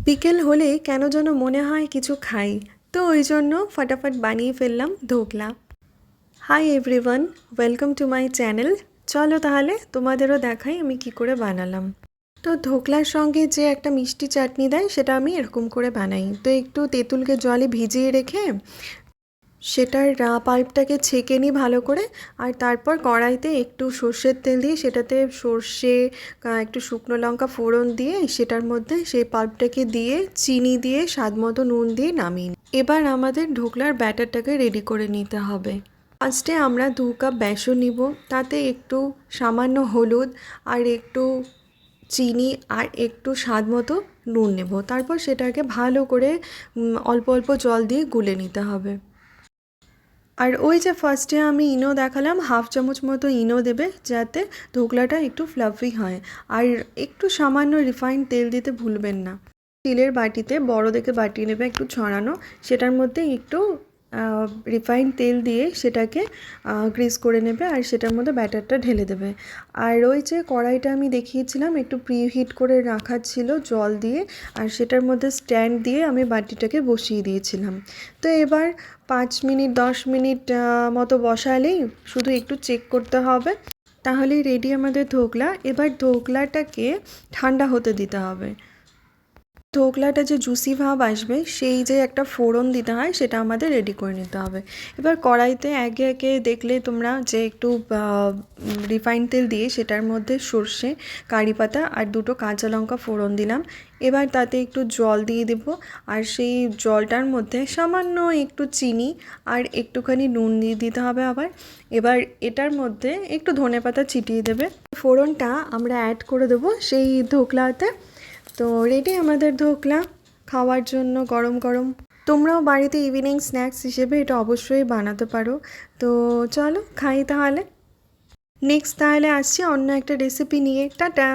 বিকেল হলেই কেন যেন মনে হয় কিছু খাই, তো ওই জন্য ফটাফট বানিয়ে ফেললাম dhokla. Hi everyone, welcome to my channel. চলো তাহলে তোমাদেরও দেখাই আমি কি করে বানালাম। তো ধোকলার সঙ্গে যে একটা মিষ্টি চাটনি দেয় সেটা আমি এরকম করে বানাই। তো একটু তেঁতুলকে জলে ভিজিয়ে রেখে সেটার পাল্পটাকে ছেঁকে নিই ভালো করে, আর তারপর কড়াইতে একটু সর্ষের তেল দিয়ে সেটাতে সর্ষে, একটু শুকনো লঙ্কা ফোড়ন দিয়ে সেটার মধ্যে সেই পাল্পটাকে দিয়ে চিনি দিয়ে স্বাদ মতো নুন দিয়ে নামিয়ে নিই। এবার আমাদের ঢোকলার ব্যাটারটাকে রেডি করে নিতে হবে। ফার্স্টে আমরা 2 কাপ বেসন নিব, তাতে একটু সামান্য হলুদ আর একটু চিনি আর একটু স্বাদ মতো নুন নেব। তারপর সেটাকে ভালো করে অল্প অল্প জল দিয়ে গুলে নিতে হবে। আর ওই যে ফার্স্টে আমি ইনো দেখালাম, 1/2 চামচ মতো ইনো দেবে যাতে ধোকলাটা একটু ফ্লাফি হয়। আর একটু সামান্য রিফাইন্ড তেল দিতে ভুলবেন না। স্টিলের বাটিতে বড় দেখে বাটি নেবে একটু ছড়ানো, সেটার মধ্যে একটু রিফাইন্ড তেল দিয়ে সেটাকে গ্রিস করে নেবে আর সেটার মধ্যে ব্যাটারটা ঢেলে দেবে। আর ওই যে কড়াইটা আমি দেখিয়েছিলাম একটু প্রিহিট করে রাখা ছিল জল দিয়ে, আর সেটার মধ্যে স্ট্যান্ড দিয়ে আমি বাটিটাকে বসিয়ে দিয়েছিলাম। তো এবার 5 মিনিট 10 মিনিট মতো বসালেই শুধু একটু চেক করতে হবে, তাহলেই রেডি আমাদের ধোকলা। এবার ধোকলাটাকে ঠান্ডা হতে দিতে হবে। ধোকলাটা যে জুসি ভাব আসবে সেই যে একটা ফোড়ন দিতে হয় সেটা আমাদের রেডি করে নিতে হবে। এবার কড়াইতে একে একে দেখলে তোমরা যে একটু রিফাইন্ড তেল দিয়ে সেটার মধ্যে সর্ষে, কারি পাতা আর 2টো কাঁচা লঙ্কা ফোড়ন দিলাম। এবার তাতে একটু জল দিয়ে দেব, আর সেই জলটার মধ্যে সামান্য একটু চিনি আর একটুখানি নুন দিয়ে দিতে হবে আবার। এবার এটার মধ্যে একটু ধনেপাতা ছিটিয়ে দেবে। ফোড়নটা আমরা অ্যাড করে দেবো সেই ধোকলাতে। তো রেডি আমাদের ধোকলা খাওয়ার জন্য গরম গরম। তোমরাও বাড়িতে ইভিনিং স্ন্যাক্স হিসেবে এটা অবশ্যই বানাতে পারো। তো চলো খাই তাহলে। নেক্সট তাহলে আসছি অন্য একটা রেসিপি নিয়ে। টাটা।